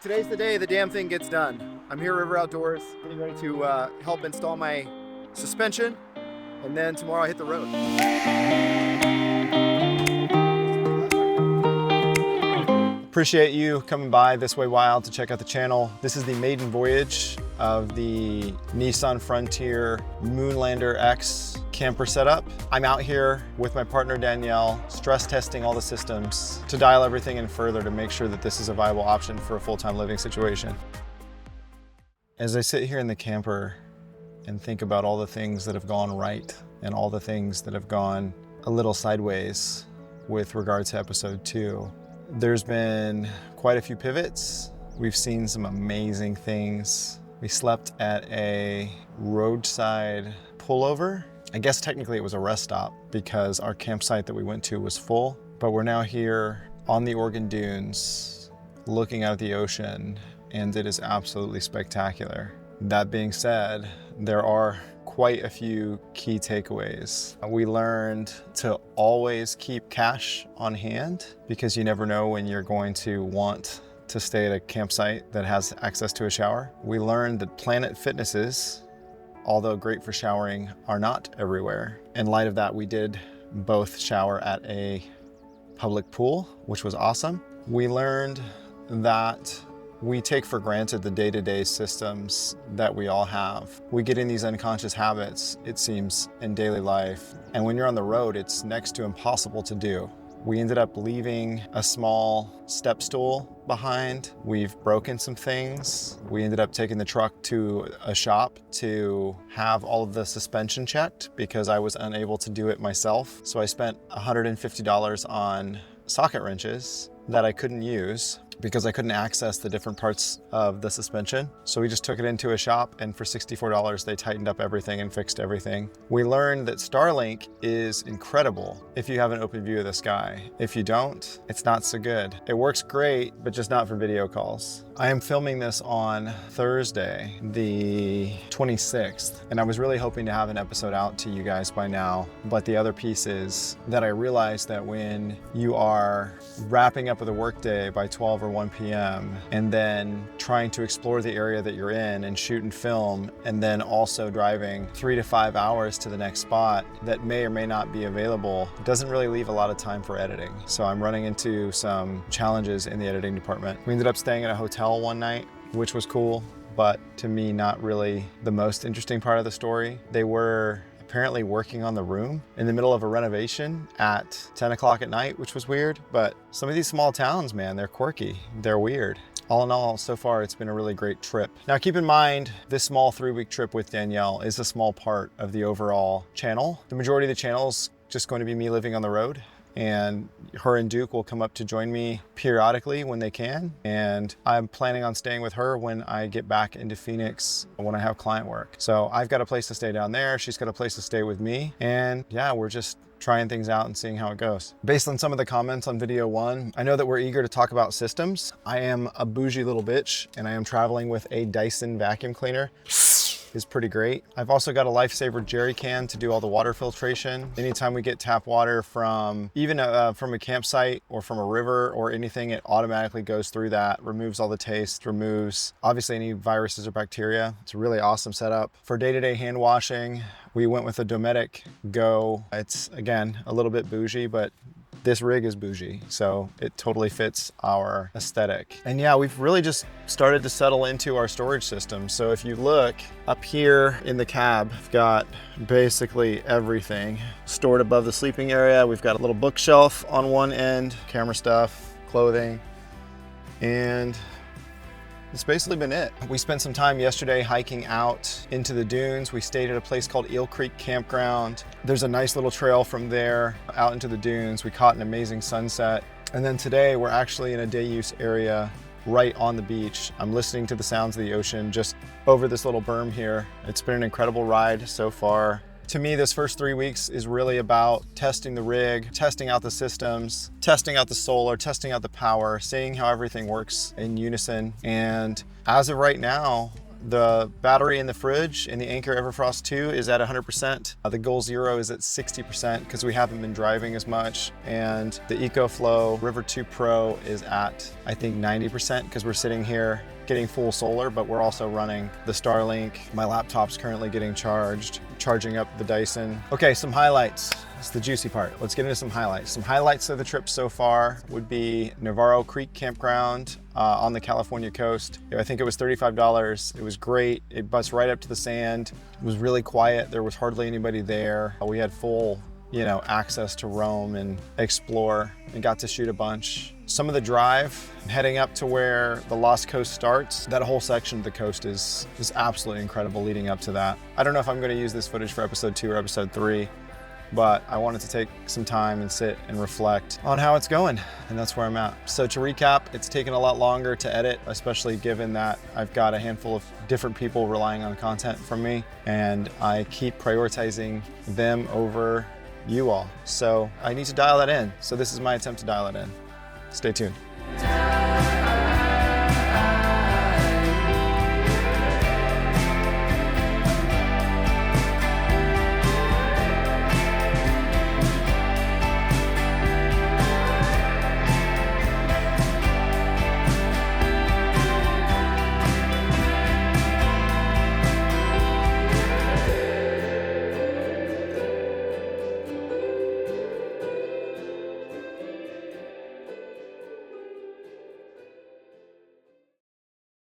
Today's the day the damn thing gets done. I'm here River Outdoors, getting ready to help install my suspension, and then tomorrow I hit the road. Appreciate you coming by This Way Wild to check out the channel. This is the maiden voyage of the Nissan Frontier Moonlander X camper setup. I'm out here with my partner Danielle, stress testing all the systems to dial everything in further to make sure that this is a viable option for a full-time living situation. As I sit here in the camper and think about all the things that have gone right and all the things that have gone a little sideways with regard to episode 2, there's been quite a few pivots. We've seen some amazing things. We slept at a roadside pullover. I guess technically it was a rest stop because our campsite that we went to was full, but we're now here on the Oregon dunes, looking out at the ocean, and it is absolutely spectacular. That being said, there are quite a few key takeaways. We learned to always keep cash on hand because you never know when you're going to want to stay at a campsite that has access to a shower. We learned that Planet Fitnesses, although great for showering, are not everywhere. In light of that, we did both shower at a public pool, which was awesome. We learned that we take for granted the day-to-day systems that we all have. We get in these unconscious habits, it seems, in daily life. And when you're on the road, it's next to impossible to do. We ended up leaving a small step stool behind. We've broken some things. We ended up taking the truck to a shop to have all of the suspension checked because I was unable to do it myself. So I spent $150 on socket wrenches that I couldn't use because I couldn't access the different parts of the suspension. So we just took it into a shop, and for $64, they tightened up everything and fixed everything. We learned that Starlink is incredible if you have an open view of the sky. If you don't, it's not so good. It works great, but just not for video calls. I am filming this on Thursday, the 26th, and I was really hoping to have an episode out to you guys by now. But the other piece is that I realized that when you are wrapping up with a workday by 12 or 1 p.m. and then trying to explore the area that you're in and shoot and film, and then also driving 3 to 5 hours to the next spot that may or may not be available, it doesn't really leave a lot of time for editing. So I'm running into some challenges in the editing department. We ended up staying at a hotel one night, which was cool, but to me, not really the most interesting part of the story. They were apparently working on the room in the middle of a renovation at 10 o'clock at night, which was weird. But some of these small towns, man, they're quirky, they're weird. All in all, so far, it's been a really great trip. Now, keep in mind, this small 3-week trip with Danielle is a small part of the overall channel. The majority of the channel is just going to be me living on the road, and her and Duke will come up to join me periodically when they can. And I'm planning on staying with her when I get back into Phoenix when I have client work. So I've got a place to stay down there. She's got a place to stay with me. And yeah, we're just trying things out and seeing how it goes. Based on some of the comments on video 1, I know that we're eager to talk about systems. I am a bougie little bitch, and I am traveling with a Dyson vacuum cleaner. Is pretty great. I've also got a Lifesaver jerry can to do all the water filtration. Anytime we get tap water from even from a campsite or from a river or anything, it automatically goes through that, removes all the taste, removes obviously any viruses or bacteria. It's a really awesome setup. For day-to-day hand washing, we went with a Dometic Go. It's, again, a little bit bougie, but this rig is bougie, so it totally fits our aesthetic. And yeah, we've really just started to settle into our storage system. So if you look up here in the cab, we've got basically everything stored above the sleeping area. We've got a little bookshelf on one end, camera stuff, clothing, and it's basically been it. We spent some time yesterday hiking out into the dunes. We stayed at a place called Eel Creek Campground. There's a nice little trail from there out into the dunes. We caught an amazing sunset. And then today we're actually in a day use area right on the beach. I'm listening to the sounds of the ocean just over this little berm here. It's been an incredible ride so far. To me, this first 3 weeks is really about testing the rig, testing out the systems, testing out the solar, testing out the power, seeing how everything works in unison. And as of right now, The battery in the fridge in the Anchor Everfrost 2 is at 100%. The Goal Zero is at 60% because we haven't been driving as much. And the EcoFlow River 2 Pro is at, I think, 90% because we're sitting here getting full solar, but we're also running the Starlink. My laptop's currently getting charging up the Dyson. Okay, some highlights. It's the juicy part. Let's get into some highlights. Some highlights of the trip so far would be Navarro Creek Campground on the California coast. I think it was $35. It was great. It butts right up to the sand. It was really quiet. There was hardly anybody there. We had full, access to roam and explore and got to shoot a bunch. Some of the drive heading up to where the Lost Coast starts, that whole section of the coast is absolutely incredible leading up to that. I don't know if I'm going to use this footage for episode 2 or episode 3, but I wanted to take some time and sit and reflect on how it's going, and that's where I'm at. So to recap, it's taken a lot longer to edit, especially given that I've got a handful of different people relying on content from me, and I keep prioritizing them over you all. So I need to dial that in. So this is my attempt to dial it in. Stay tuned.